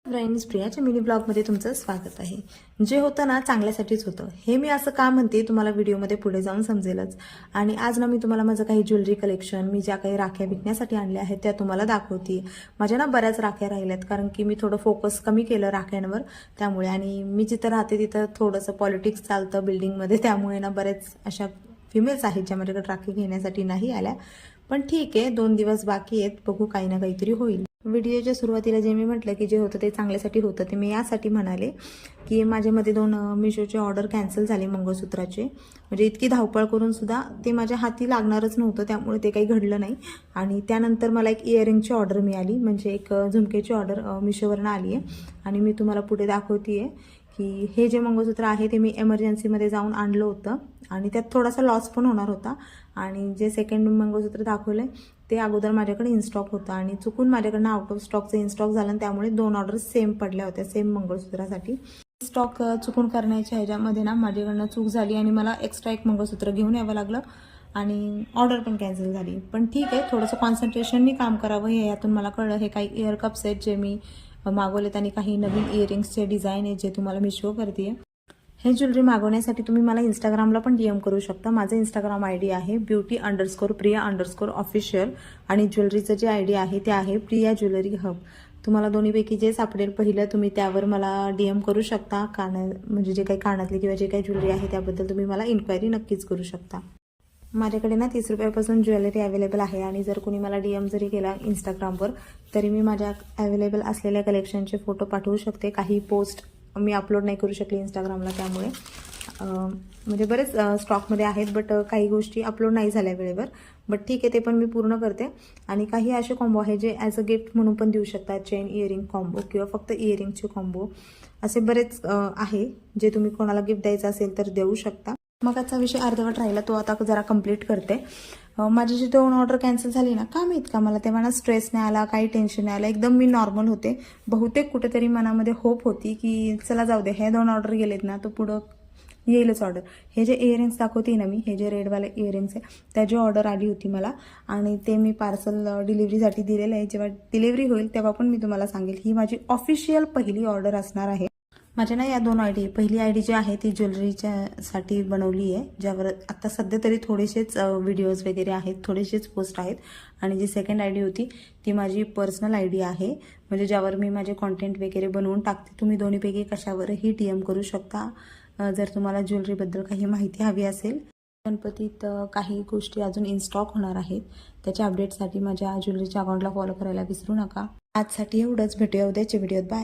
Friends, प्रियाच्या mini ब्लॉगमध्ये तुमचं स्वागत आहे. जे होतं ना चांगल्यासाठीच होतं हे मी असं का म्हणते तुम्हाला व्हिडिओमध्ये पुढे जाऊन समजेलच. आणि आज ना मी तुम्हाला माझं काही ज्वेलरी कलेक्शन, मी ज्या काही राख्या विकण्यासाठी आणल्या आहेत त्या तुम्हाला दाखवते. माझ्या ना बऱ्याच राख्या राहिल्यात कारण की मी थोडं फोकस कमी केलं राख्यांवर त्यामुळे. आणि मी जिथं राहते तिथं थोडंसं पॉलिटिक्स चालतं बिल्डिंगमध्ये, त्यामुळे ना बरेच अशा फिमेल्स आहेत ज्या माझ्याकडे राखी घेण्यासाठी नाही आल्या. पण ठीक आहे, 2 दिवस बाकी आहेत, बघू काही ना काहीतरी होईल. व्हिडिओच्या सुरुवातीला जे मी म्हटलं की जे होतं ते चांगल्यासाठी होतं, ते मी यासाठी म्हणाले की माझ्यामध्ये 2 मिशोचे ऑर्डर कॅन्सल झाले मंगळसूत्राचे. म्हणजे इतकी धावपळ करून सुद्धा ते माझ्या हाती लागणारच नव्हतं, त्यामुळे ते काही घडलं नाही. आणि त्यानंतर मला एक इयरिंगची ऑर्डर मिळाली, म्हणजे एक झुमकेची ऑर्डर मिशोवरनं आली आहे. आणि मी तुम्हाला पुढे दाखवते आहे की हे जे मंगळसूत्र आहे ते मी एमर्जन्सीमध्ये जाऊन आणलं होतं आणि त्यात थोडासा लॉस पण होणार होता. आणि जे सेकंड मंगळसूत्र दाखवलं ते अगोदर माझ्याकडे इनस्टॉक होतं आणि चुकून माझ्याकडनं आउट ऑफ स्टॉकचं इनस्टॉक झालं आणि त्यामुळे 2 ऑर्डर सेम पडल्या होत्या, सेम मंगळसूत्रासाठी. स्टॉक चुकून करण्याच्या ह्याच्यामध्ये ना माझ्याकडनं चूक झाली आणि मला एक्स्ट्रा एक मंगळसूत्र घेऊन यावं लागलं आणि ऑर्डर पण कॅन्सल झाली. पण ठीक आहे, थोडंसं कॉन्सन्ट्रेशननी काम करावं हे यातून मला कळलं. हे काही इयर कप्स आहेत जे मी मागवलेत आणि काही नवीन इयरिंग्सचे डिझाईन आहेत जे तुम्हाला मी शो करते. हे ज्वेलरी मागवण्यासाठी तुम्ही मला इंस्टाग्रामला पण DM करू शकता. माझं इंस्टाग्राम ID आहे beauty_priya_official आणि ज्वेलरीचं जे ID आहे ते आहे प्रिया ज्वेलरी हब. तुम्हाला दोन्हीपैकी जे सापडेल पहिलं तुम्ही त्यावर मला DM करू शकता. म्हणजे जे काही कानातले किंवा जे काही ज्वेलरी आहे त्याबद्दल तुम्ही मला इन्क्वायरी नक्कीच करू शकता. माझ्याकडे ना 30 रुपयापासून ज्वेलरी अवेलेबल आहे आणि जर कोणी मला DM जरी केला इंस्टाग्रामवर तरी मी माझ्या अवेलेबल असलेल्या कलेक्शनचे फोटो पाठवू शकते. काही पोस्ट मी अपलोड नाही करू शकले इंस्टाग्रामला, त्यामुळे म्हणजे बरेच स्टॉकमध्ये आहेत बट काही गोष्टी अपलोड नाही झाल्या वेळेवर. बट ठीक आहे, ते पण मी पूर्ण करते. आणि काही असे कॉम्बो आहे जे ॲज अ गिफ्ट म्हणून पण देऊ शकतात, चेन इयरिंग कॉम्बो किंवा फक्त इयरिंगचे कॉम्बो, असे बरेच आहे जे तुम्ही कोणाला गिफ्ट द्यायचं असेल तर देऊ शकता. मग आजचा विषय अर्धवट राहिला, तो आता जरा कंप्लीट करते. माझी जी 2 ऑर्डर कॅन्सल झाली ना, का माहीत का मला तेव्हा ना स्ट्रेस नाही आला, काही टेन्शन नाही आलं, एकदम मी नॉर्मल होते. बहुतेक कुठेतरी मनामध्ये होप होती की चला जाऊ दे, हे 2 ऑर्डर गेलेत ना तो पुढं येईलच ऑर्डर. हे जे इयरिंग्स दाखवते ना मी, हे जे रेडवाले इयरिंग्स आहे त्याची ऑर्डर आली होती मला आणि ते मी पार्सल डिलिव्हरीसाठी दिलेलं आहे. जेव्हा डिलिव्हरी होईल तेव्हा पण मी तुम्हाला सांगेल. ही माझी ऑफिशियल पहिली ऑर्डर असणार आहे. माझ्या ना या 2 ID, पहिली ID जी आहे ती ज्वेलरीच्यासाठी बनवली आहे, ज्यावर आता सध्या तरी थोडेसेच व्हिडिओज वगैरे आहेत, थोडेसेच पोस्ट आहेत. आणि जी सेकंड ID होती ती माझी पर्सनल ID आहे, म्हणजे ज्यावर मी माझे कॉन्टेंट वगैरे बनवून टाकते. तुम्ही दोन्हीपैकी कशावरही DM करू शकता जर तुम्हाला ज्वेलरीबद्दल काही माहिती हवी असेल. गणपतीत काही गोष्टी अजून इन स्टॉक होणार आहेत, त्याच्या अपडेटसाठी माझ्या ज्वेलरीच्या अकाउंटला फॉलो करायला विसरू नका. आजसाठी एवढंच, भेटूया उद्याच्या व्हिडिओत. बाय.